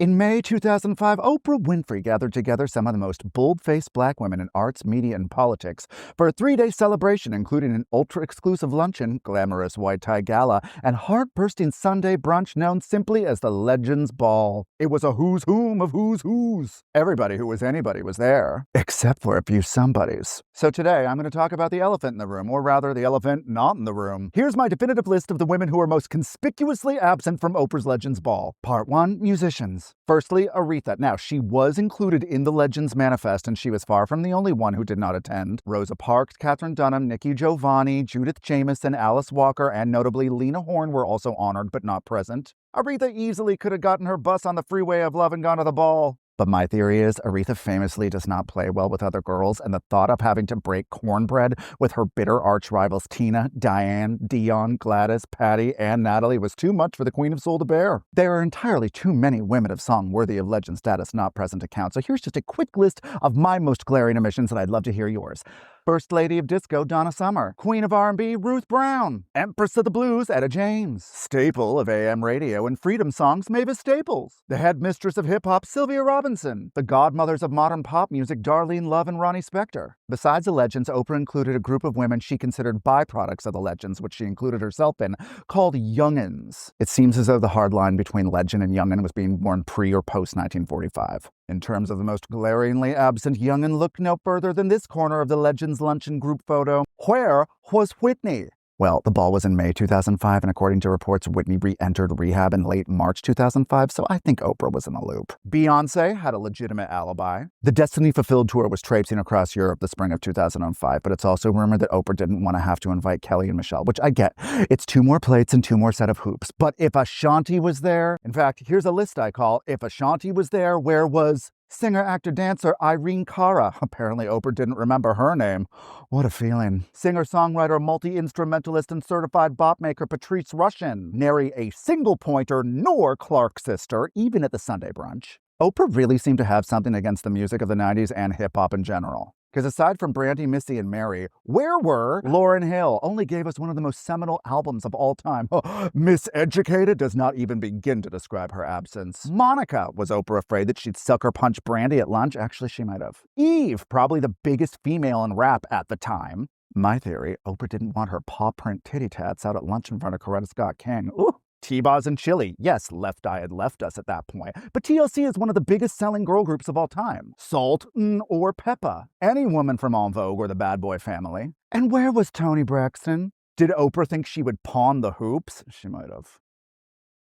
In May 2005, Oprah Winfrey gathered together some of the most bold-faced black women in arts, media, and politics for a 3-day celebration, including an ultra-exclusive luncheon, glamorous white tie gala, and heart-bursting Sunday brunch known simply as the Legends Ball. It was a who's whom of who's who's. Everybody who was anybody was there, except for a few somebodies. So today, I'm going to talk about the elephant in the room, or rather, the elephant not in the room. Here's my definitive list of the women who are most conspicuously absent from Oprah's Legends Ball. Part 1, musicians. Firstly, Aretha. Now, she was included in the Legends Manifest, and she was far from the only one who did not attend. Rosa Parks, Katherine Dunham, Nikki Giovanni, Judith Jamison, Alice Walker, and notably Lena Horne were also honored but not present. Aretha easily could have gotten her bus on the freeway of love and gone to the ball. But my theory is Aretha famously does not play well with other girls, and the thought of having to break cornbread with her bitter arch rivals Tina, Diane, Dion, Gladys, Patty, and Natalie was too much for the Queen of Soul to bear. There are entirely too many women of song worthy of legend status not present to count, so here's just a quick list of my most glaring omissions, and I'd love to hear yours. First Lady of Disco, Donna Summer. Queen of R&B, Ruth Brown. Empress of the Blues, Etta James. Staple of AM radio and freedom songs, Mavis Staples. The headmistress of hip-hop, Sylvia Robinson. The godmothers of modern pop music, Darlene Love and Ronnie Spector. Besides the legends, Oprah included a group of women she considered byproducts of the legends, which she included herself in, called youngans. It seems as though the hard line between legend and youngin was being worn pre or post 1945. In terms of the most glaringly absent youngin, look no further than this corner of the Legends Luncheon group photo. Where was Whitney? Well, the ball was in May 2005, and according to reports, Whitney re-entered rehab in late March 2005, so I think Oprah was in the loop. Beyoncé had a legitimate alibi. The Destiny Fulfilled tour was traipsing across Europe the spring of 2005, but it's also rumored that Oprah didn't want to have to invite Kelly and Michelle, which I get. It's 2 more plates and 2 more set of hoops. But if Ashanti was there, in fact, here's a list I call, if Ashanti was there, where was singer, actor, dancer Irene Cara? Apparently Oprah didn't remember her name. What a feeling. Singer, songwriter, multi-instrumentalist, and certified bop maker Patrice Rushen. Nary a single pointer nor Clark sister, even at the Sunday brunch. Oprah really seemed to have something against the music of the 90s and hip-hop in general. Because aside from Brandy, Missy, and Mary, where were Lauryn Hill? Only gave us one of the most seminal albums of all time. Miseducated does not even begin to describe her absence. Monica, was Oprah afraid that she'd sucker punch Brandy at lunch? Actually, she might have. Eve, probably the biggest female in rap at the time. My theory, Oprah didn't want her paw print titty tats out at lunch in front of Coretta Scott King. Ooh. T-Boz and Chili. Yes, Left Eye had left us at that point. But TLC is one of the biggest selling girl groups of all time. Salt or Peppa. Any woman from En Vogue or the Bad Boy family. And where was Toni Braxton? Did Oprah think she would pawn the hoops? She might have.